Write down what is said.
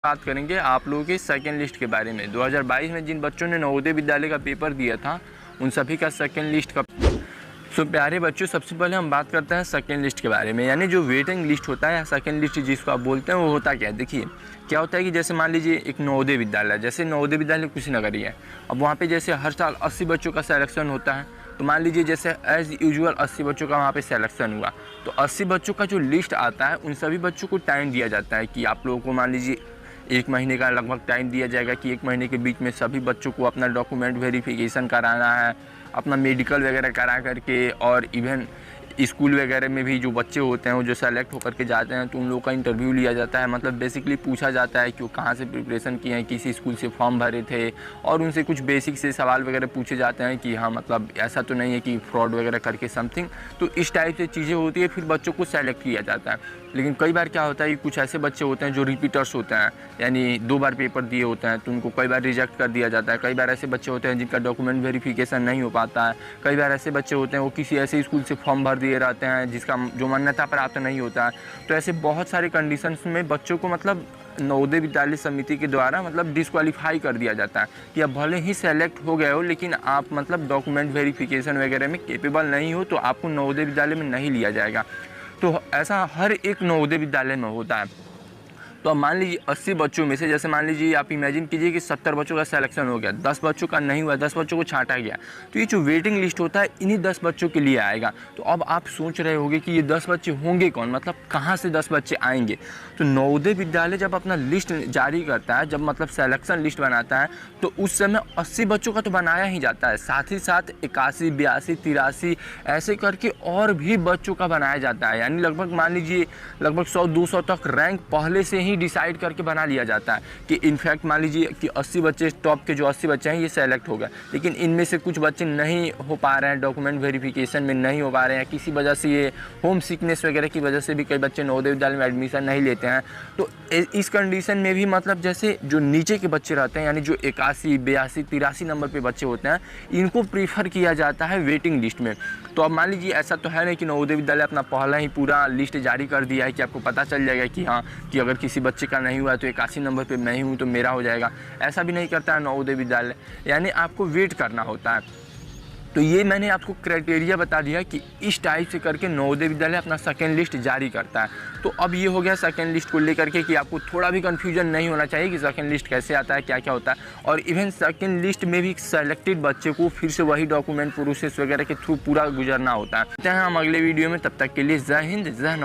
बात करेंगे आप लोगों के सेकंड लिस्ट के बारे में। 2022 में जिन बच्चों ने नवोदय विद्यालय का पेपर दिया था उन सभी का सेकंड लिस्ट का। सो प्यारे बच्चों, सबसे पहले हम बात करते हैं सेकंड लिस्ट के बारे में, यानी जो वेटिंग लिस्ट होता है या सेकंड लिस्ट जिसको आप बोलते हैं वो होता क्या है। देखिए क्या होता है कि जैसे मान लीजिए एक नवोदय विद्यालय, जैसे नवोदय विद्यालय कुशीनगर ही है। अब वहाँ पे जैसे हर साल 80 बच्चों का सिलेक्शन होता है, तो मान लीजिए जैसे एज़ यूजुअल 80 बच्चों का वहाँ पे सिलेक्शन हुआ, तो 80 बच्चों का जो लिस्ट आता है उन सभी बच्चों को टाइम दिया जाता है कि आप लोगों को मान लीजिए 1 महीने का लगभग टाइम दिया जाएगा कि 1 महीने के बीच में सभी बच्चों को अपना डॉक्यूमेंट वेरिफिकेशन कराना है, अपना मेडिकल वगैरह करा करके, और इवन स्कूल वगैरह में भी जो बच्चे होते हैं वो जो सेलेक्ट होकर के जाते हैं तो उन लोगों का इंटरव्यू लिया जाता है। मतलब बेसिकली पूछा जाता है कि वो कहाँ से प्रिपरेशन किए हैं, किसी स्कूल से फॉर्म भरे थे, और उनसे कुछ बेसिक से सवाल वगैरह पूछे जाते हैं कि हाँ मतलब ऐसा तो नहीं है कि फ्रॉड वगैरह करके समथिंग। तो इस टाइप से चीज़ें होती है, फिर बच्चों को सेलेक्ट किया जाता है। लेकिन कई बार क्या होता है कि कुछ ऐसे बच्चे होते हैं जो रिपीटर्स होते हैं, यानी 2 बार पेपर दिए होते हैं, तो उनको कई बार रिजेक्ट कर दिया जाता है। कई बार ऐसे बच्चे होते हैं जिनका डॉक्यूमेंट वेरिफिकेशन नहीं हो पाता है। कई बार ऐसे बच्चे होते हैं वो किसी ऐसे स्कूल से फॉर्म भर दिए रहते हैं जिसका जो मान्यता प्राप्त नहीं होता है। तो ऐसे बहुत सारे कंडीशंस में बच्चों को मतलब नवोदय विद्यालय समिति के द्वारा मतलब डिस्क्वालीफाई कर दिया जाता है कि अब भले ही सेलेक्ट हो गए हो लेकिन आप मतलब डॉक्यूमेंट वेरिफिकेशन वगैरह में कैपेबल नहीं हो, तो आपको नवोदय विद्यालय में नहीं लिया जाएगा। तो ऐसा हर एक नवोदय विद्यालय में होता है। तो अब मान लीजिए 80 बच्चों में से, जैसे मान लीजिए आप इमेजिन कीजिए कि 70 बच्चों का सिलेक्शन हो गया, 10 बच्चों का नहीं हुआ, 10 बच्चों को छांटा गया, तो ये जो वेटिंग लिस्ट होता है इन्हीं 10 बच्चों के लिए आएगा। तो अब आप सोच रहे होंगे कि ये 10 बच्चे होंगे कौन, मतलब कहाँ से 10 बच्चे आएंगे। तो नवोदय विद्यालय जब अपना लिस्ट जारी करता है, जब मतलब सिलेक्शन लिस्ट बनाता है, तो उस समय 80 बच्चों का तो बनाया ही जाता है, साथ ही साथ 81, 82, 83 ऐसे करके और भी बच्चों का बनाया जाता है। यानी लगभग मान लीजिए लगभग 100-200 तक रैंक पहले से ही डिसाइड करके बना लिया जाता है कि इनफैक्ट मान लीजिए कि 80 बच्चे, टॉप के जो 80 बच्चे हैं ये सेलेक्ट हो गए, लेकिन इनमें से कुछ बच्चे नहीं हो पा रहे हैं, डॉक्यूमेंट वेरिफिकेशन में नहीं हो पा रहे हैं, किसी वजह से ये होम सिकनेस वगैरह की वजह से भी कई बच्चे नवोदय विद्यालय में एडमिशन नहीं लेते हैं। तो इस कंडीशन में भी मतलब जैसे जो नीचे के बच्चे रहते हैं, यानी जो 81, 82, 83 नंबर पे बच्चे होते हैं, इनको प्रीफर किया जाता है वेटिंग लिस्ट में। तो अब मान लीजिए ऐसा तो है नहीं कि नवोदय विद्यालय अपना पहला ही पूरा लिस्ट जारी कर दिया है कि आपको पता चल जाएगा कि हाँ कि अगर किसी बच्चे का नहीं हुआ तो 81 नंबर पे मैं ही हूँ तो मेरा हो जाएगा। ऐसा भी नहीं करता है नवोदय विद्यालय, यानी आपको वेट करना होता है। तो ये मैंने आपको क्राइटेरिया बता दिया कि इस टाइप से करके नवोदय विद्यालय अपना सेकंड लिस्ट जारी करता है। तो अब ये हो गया सेकंड लिस्ट को लेकर के कि आपको थोड़ा भी कन्फ्यूजन नहीं होना चाहिए कि सेकंड लिस्ट कैसे आता है, क्या क्या होता है। और इवन सेकंड लिस्ट में भी सेलेक्टेड बच्चे को फिर से वही डॉक्यूमेंट प्रोसेस वगैरह के थ्रू पूरा गुजरना होता है। हम अगले वीडियो में, तब तक के लिए जय हिंद, जय नवोदय।